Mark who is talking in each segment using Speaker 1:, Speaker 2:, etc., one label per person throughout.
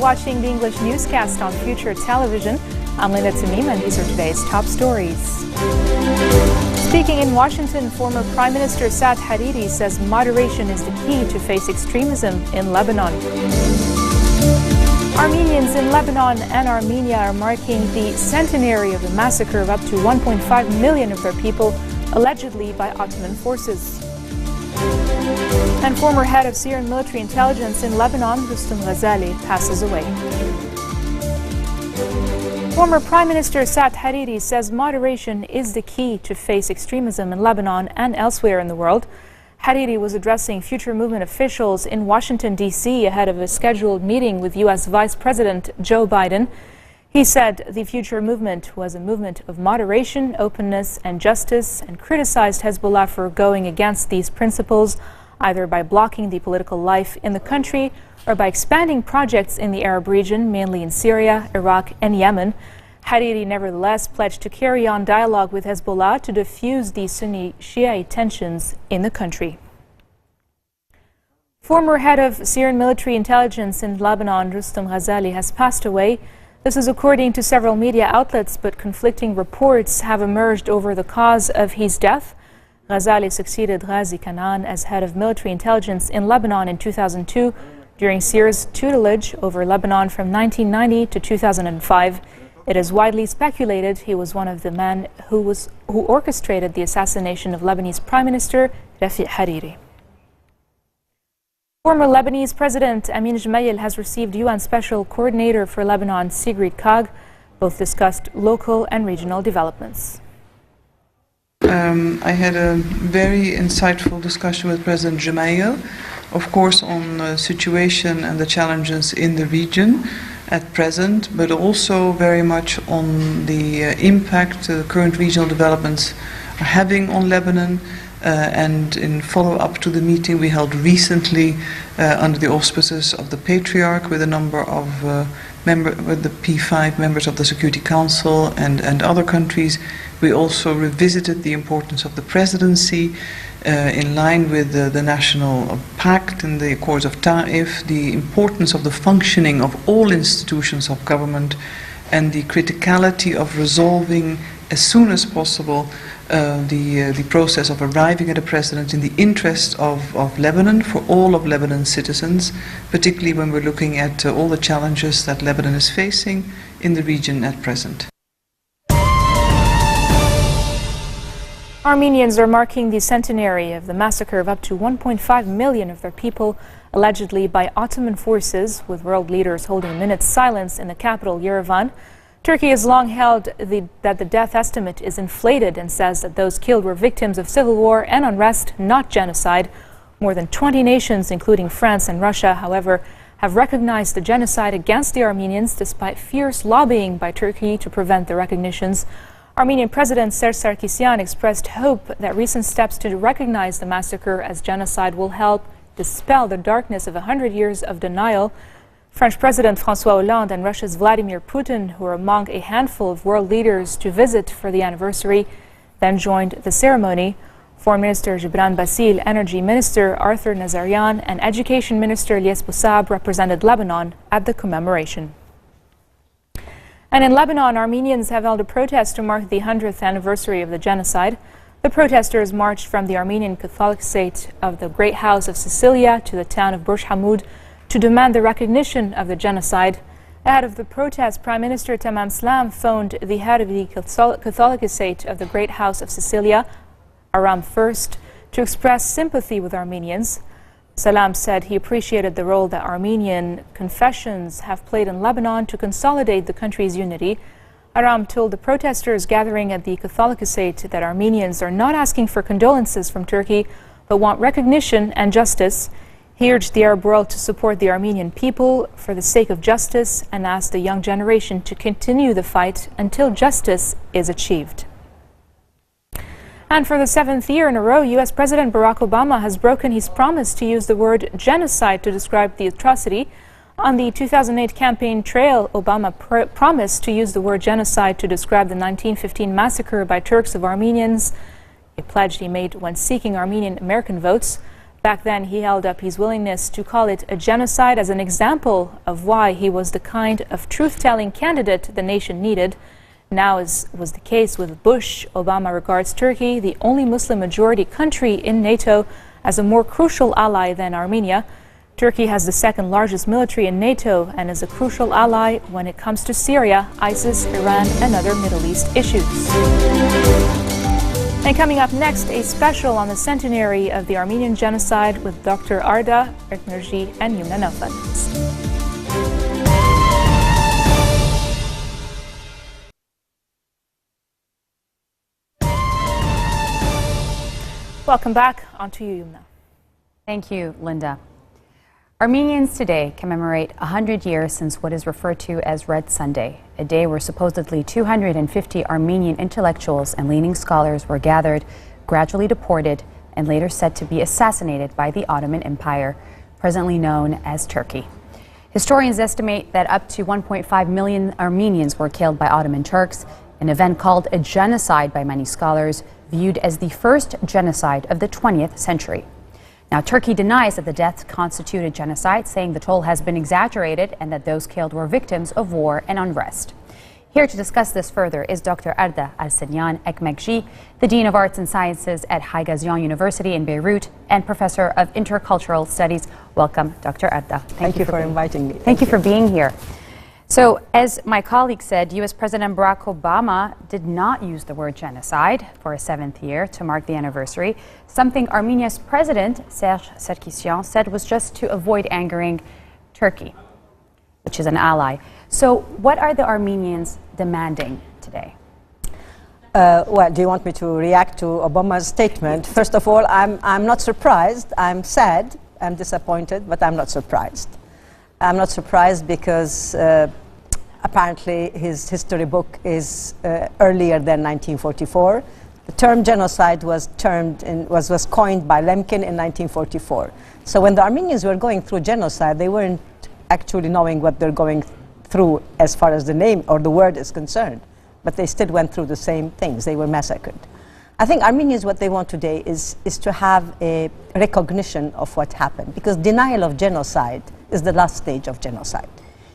Speaker 1: watching the English newscast on Future Television. I'm Linda Tamim, and these are today's top stories. Speaking in Washington, former Prime Minister Saad Hariri says moderation is the key to face extremism in Lebanon. Armenians in Lebanon and Armenia are marking the centenary of the massacre of up to 1.5 million of their people, allegedly by Ottoman forces. And former head of Syrian military intelligence in Lebanon, Rustam Ghazali, passes away. Former Prime Minister Saad Hariri says moderation is the key to face extremism in Lebanon and elsewhere in the world. Hariri was addressing Future Movement officials in Washington, D.C. ahead of a scheduled meeting with U.S. Vice President Joe Biden. He said the Future Movement was a movement of moderation, openness, and justice, and criticized Hezbollah for going against these principles, either by blocking the political life in the country or by expanding projects in the Arab region, mainly in Syria, Iraq, and Yemen. Hariri nevertheless pledged to carry on dialogue with Hezbollah to diffuse the Sunni-Shiite tensions in the country. Former head of Syrian military intelligence in Lebanon, Rustam Ghazali, has passed away. This is according to several media outlets, but conflicting reports have emerged over the cause of his death. Ghazali succeeded Ghazi Kanaan as head of military intelligence in Lebanon in 2002 during Syria's tutelage over Lebanon from 1990 to 2005. It is widely speculated he was one of the men who orchestrated the assassination of Lebanese Prime Minister Rafiq Hariri. Former Lebanese President Amin Gemayel has received UN Special Coordinator for Lebanon, Sigrid Kaag. Both discussed local and regional developments.
Speaker 2: I had a very insightful discussion with President Gemayel, of course, on the situation and the challenges in the region at present, but also very much on the impact the current regional developments are having on Lebanon. And in follow-up to the meeting we held recently under the auspices of the Patriarch with a number of with the P5 members of the Security Council and other countries, we also revisited the importance of the presidency in line with the National Pact and the Accords of Ta'if, the importance of the functioning of all institutions of government, and the criticality of resolving as soon as possible the process of arriving at a president in the interest of Lebanon, for all of Lebanon's citizens, particularly when we're looking at all the challenges that Lebanon is facing in the region at present.
Speaker 1: Armenians are marking the centenary of the massacre of up to 1.5 million of their people, allegedly by Ottoman forces, with world leaders holding a minute's silence in the capital, Yerevan. Turkey has long held that the death estimate is inflated and says that those killed were victims of civil war and unrest, not genocide. More than 20 nations, including France and Russia, however, have recognized the genocide against the Armenians despite fierce lobbying by Turkey to prevent the recognitions. Armenian President Serge Sarkisyan expressed hope that recent steps to recognize the massacre as genocide will help dispel the darkness of 100 years of denial. French President François Hollande and Russia's Vladimir Putin, who were among a handful of world leaders to visit for the anniversary, then joined the ceremony. Foreign Minister Gibran Bassil, Energy Minister Arthur Nazarian, and Education Minister Ilyes Boussab represented Lebanon at the commemoration. And in Lebanon, Armenians have held a protest to mark the 100th anniversary of the genocide. The protesters marched from the Armenian Catholic state of the Great House of Sicilia to the town of Burj Hamoud to demand the recognition of the genocide. Ahead of the protest, Prime Minister Tamam Slam phoned the head of the Catholic state of the Great House of Sicilia, Aram First, to express sympathy with Armenians. Salam said he appreciated the role that Armenian confessions have played in Lebanon to consolidate the country's unity. Aram told the protesters gathering at the Catholic estate that Armenians are not asking for condolences from Turkey, but want recognition and justice. He urged the Arab world to support the Armenian people for the sake of justice and asked the young generation to continue the fight until justice is achieved. And for the 7th year in a row, U.S. President Barack Obama has broken his promise to use the word genocide to describe the atrocity. On the 2008 campaign trail, Obama promised to use the word genocide to describe the 1915 massacre by Turks of Armenians, a pledge he made when seeking Armenian American votes. Back then, he held up his willingness to call it a genocide as an example of why he was the kind of truth-telling candidate the nation needed. Now, as was the case with Bush, Obama regards Turkey, the only Muslim-majority country in NATO, as a more crucial ally than Armenia. Turkey has the second largest military in NATO and is a crucial ally when it comes to Syria, ISIS, Iran, and other Middle East issues. And coming up next, a special on the centenary of the Armenian genocide with Dr. Arda Erknerji and Yumna Nafat. Welcome back. On to you, Yumna.
Speaker 3: Thank you, Linda. Armenians today commemorate 100 years since what is referred to as Red Sunday, a day where supposedly 250 Armenian intellectuals and leading scholars were gathered, gradually deported, and later said to be assassinated by the Ottoman Empire, presently known as Turkey. Historians estimate that up to 1.5 million Armenians were killed by Ottoman Turks, an event called a genocide by many scholars, viewed as the first genocide of the 20th century. Now, Turkey denies that the deaths constituted genocide, saying the toll has been exaggerated and that those killed were victims of war and unrest. Here to discuss this further is Dr. Arda Al-Sinyan Ekmekji, the Dean of Arts and Sciences at Haigazian University in Beirut and Professor of Intercultural Studies. Welcome, Dr. Arda.
Speaker 4: Thank you for inviting me.
Speaker 3: Thank you for being here. So, as my colleague said, U.S. President Barack Obama did not use the word genocide for a 7th year to mark the anniversary, something Armenia's president, Serge Sarkisian, said was just to avoid angering Turkey, which is an ally. So, what are the Armenians demanding today?
Speaker 4: Well, do you want me to react to Obama's statement? First of all, I'm not surprised. I'm sad, I'm disappointed, but I'm not surprised. I'm not surprised because apparently his history book is earlier than 1944. The term genocide was coined by Lemkin in 1944. So when the Armenians were going through genocide, they weren't actually knowing what they're going through as far as the name or the word is concerned. But they still went through the same things. They were massacred. I think Armenians, what they want today is to have a recognition of what happened, because denial of genocide is the last stage of genocide.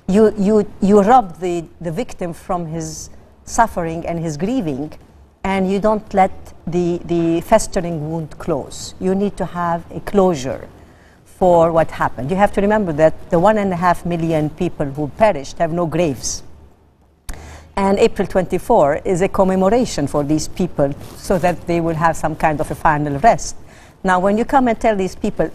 Speaker 4: You rob the victim from his suffering and his grieving, and you don't let the festering wound close. You need to have a closure for what happened. You have to remember that the 1.5 million people who perished have no graves. And April 24 is a commemoration for these people so that they will have some kind of a final rest. Now, when you come and tell these people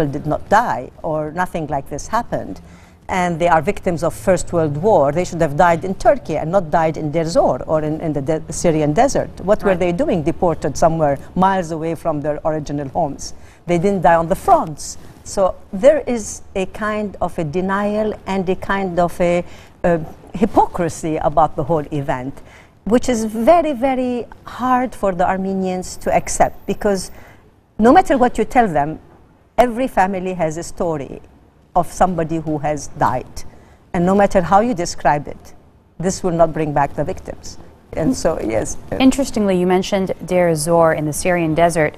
Speaker 4: did not die or nothing like this happened, and they are victims of First World War, they should have died in Turkey and not died in Deir Zor or in the Syrian desert. What were they doing deported somewhere miles away from their original homes? They didn't die on the fronts. So there is a kind of a denial and a kind of a hypocrisy about the whole event, which is very, very hard for the Armenians to accept, because no matter what you tell them, every family has a story of somebody who has died. And no matter how you describe it, this will not bring back the victims. And so, yes.
Speaker 3: Interestingly, you mentioned Deir Zor in the Syrian desert.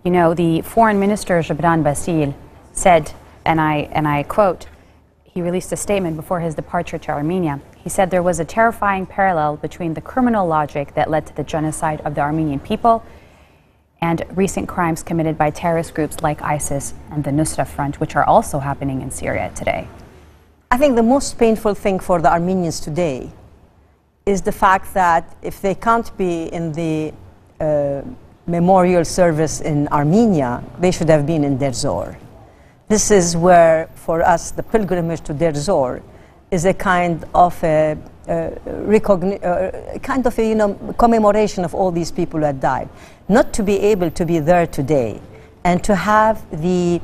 Speaker 3: You know, the foreign minister, Gebran Bassil, said, and I quote, he released a statement before his departure to Armenia. He said there was a terrifying parallel between the criminal logic that led to the genocide of the Armenian people and recent crimes committed by terrorist groups like ISIS and the Nusra Front, which are also happening in Syria today.
Speaker 4: I think the most painful thing for the Armenians today is the fact that if they can't be in the memorial service in Armenia, they should have been in Deir Zor. This is where, for us, the pilgrimage to Deir Zor is a kind of a commemoration of all these people who had died. Not to be able to be there today and to have the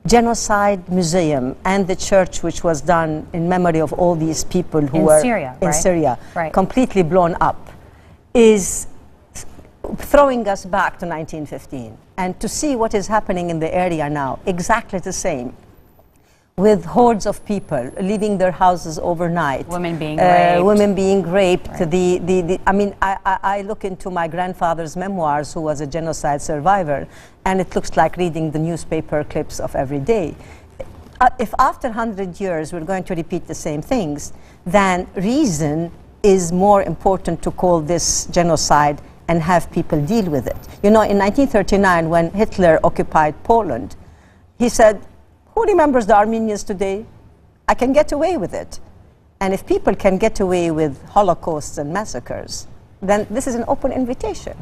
Speaker 4: genocide museum and the church which was done in memory of all these people who were in Syria, completely blown up, is throwing us back to 1915. And to see what is happening in the area now, exactly the same. with hordes of people leaving their houses overnight.
Speaker 3: Women being raped.
Speaker 4: Women being raped.
Speaker 3: Right.
Speaker 4: I mean, I look into my grandfather's memoirs, who was a genocide survivor, and it looks like reading the newspaper clips of every day. If after 100 years we're going to repeat the same things, then reason is more important to call this genocide and have people deal with it. You know, in 1939, when Hitler occupied Poland, he said, who remembers the Armenians today? I can get away with it. And if people can get away with holocausts and massacres, then this is an open invitation.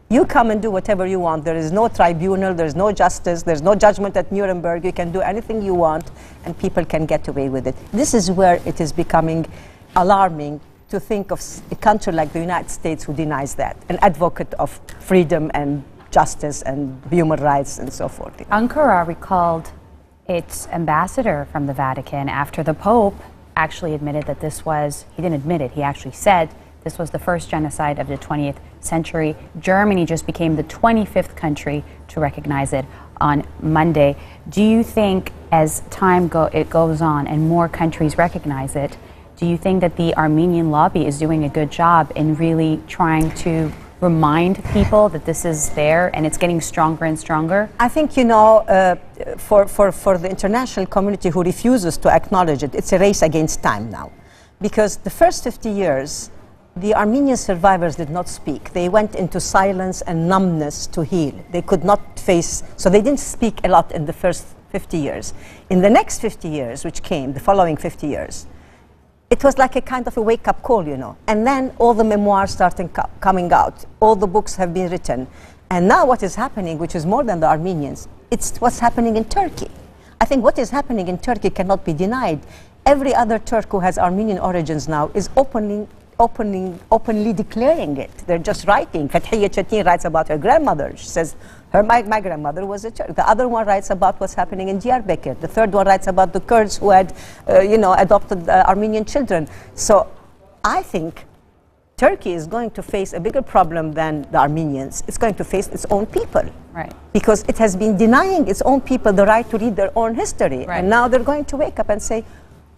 Speaker 4: You come and do whatever you want. There is no tribunal, there's no justice, there's no judgment at Nuremberg. You can do anything you want, and people can get away with it. This is where it is becoming alarming to think of a country like the United States who denies that, an advocate of freedom and justice and human rights and so forth.
Speaker 3: Ankara recalled its ambassador from the Vatican after the Pope actually admitted that this was, he didn't admit it, he actually said this was the first genocide of the 20th century. Germany just became the 25th country to recognize it on Monday. Do you think as time goes on and more countries recognize it, do you think that the Armenian lobby is doing a good job in really trying to remind people that this is there and it's getting stronger and stronger?
Speaker 4: I think, you know, for the international community who refuses to acknowledge it, it's a race against time now. Because the first 50 years, the Armenian survivors did not speak. They went into silence and numbness to heal. They could not face, so they didn't speak a lot in the first 50 years. In the next 50 years, which came, the following 50 years, it was like a kind of a wake-up call, you know. And then all the memoirs started coming out. All the books have been written. And now what is happening, which is more than the Armenians, it's what's happening in Turkey. I think what is happening in Turkey cannot be denied. Every other Turk who has Armenian origins now is openly declaring it. They're just writing. Fathiye Çetin writes about her grandmother. She says, my grandmother was a Turk. The other one writes about what's happening in Diyarbakir. The third one writes about the Kurds who had, adopted Armenian children. So I think Turkey is going to face a bigger problem than the Armenians. It's going to face its own people.
Speaker 3: Right.
Speaker 4: Because it has been denying its own people the right to read their own history.
Speaker 3: Right.
Speaker 4: And now they're going to wake up and say,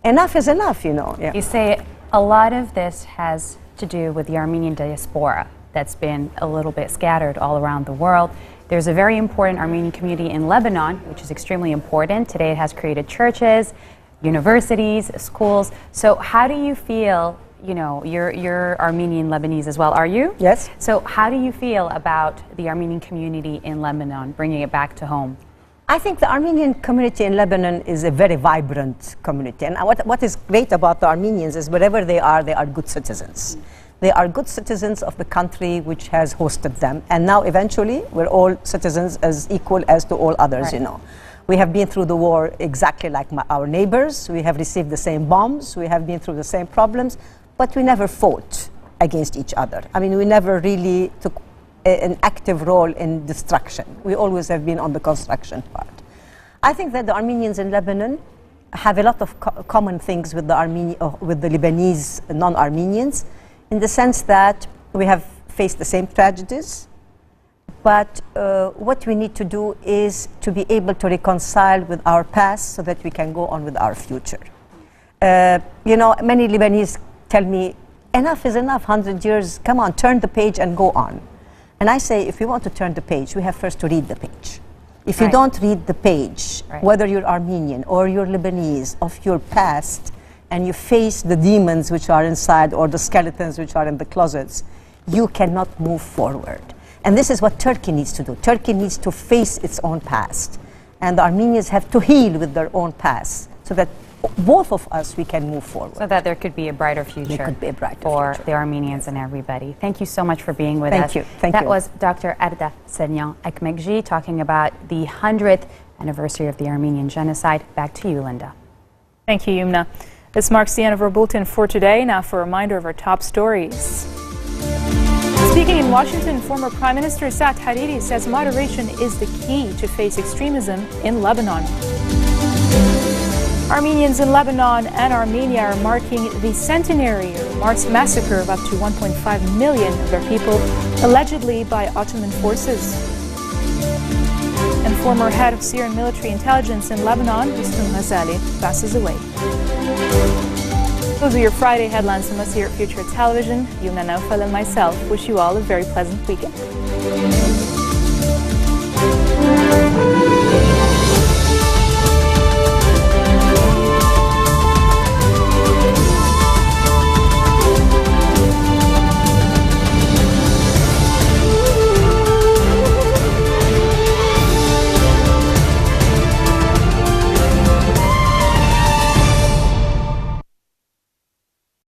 Speaker 4: enough is enough, you know. Yeah.
Speaker 3: You say a lot of this has to do with the Armenian diaspora that's been a little bit scattered all around the world. There's a very important Armenian community in Lebanon, which is extremely important. Today it has created churches, universities, schools. So how do you feel, you know, you're Armenian Lebanese as well, are you?
Speaker 4: Yes.
Speaker 3: So how do you feel about the Armenian community in Lebanon, bringing it back to home?
Speaker 4: I think the Armenian community in Lebanon is a very vibrant community. And what is great about the Armenians is wherever they are good citizens. They are good citizens of the country which has hosted them. And now eventually we're all citizens as equal as to all others, right. You know. We have been through the war exactly like our neighbors. We have received the same bombs. We have been through the same problems. But we never fought against each other. I mean, we never really took an active role in destruction. We always have been on the construction part. I think that the Armenians in Lebanon have a lot of common things with the Lebanese non-Armenians, in the sense that we have faced the same tragedies, but what we need to do is to be able to reconcile with our past so that we can go on with our future. You know, many Lebanese tell me, enough is enough, 100 years, come on, turn the page and go on. And I say, if we want to turn the page, we have first to read the page. If you don't read the page, whether you're Armenian or you're Lebanese, of your past, and you face the demons which are inside or the skeletons which are in the closets, you cannot move forward. And this is what Turkey needs to do. Turkey needs to face its own past. And the Armenians have to heal with their own past so that both of us, we can move forward.
Speaker 3: So that there could be a brighter future
Speaker 4: there could be a brighter
Speaker 3: for
Speaker 4: future.
Speaker 3: the Armenians and everybody. Thank you so much for being with us.
Speaker 4: Thank you. Thank
Speaker 3: that
Speaker 4: you.
Speaker 3: was Dr. Arda Sernian Ekmekji talking about the 100th anniversary of the Armenian genocide. Back to you, Linda.
Speaker 1: Thank you, Yumna. This marks the end of our bulletin for today. Now for a reminder of our top stories. Speaking in Washington, former Prime Minister Saad Hariri says moderation is the key to face extremism in Lebanon. Armenians in Lebanon and Armenia are marking the centenary of March massacre of up to 1.5 million of their people, allegedly by Ottoman forces. And former head of Syrian military intelligence in Lebanon, Rustam Ghazali, passes away. Those are your Friday headlines from us here at Future Television. Yumna Naufal and myself wish you all a very pleasant weekend.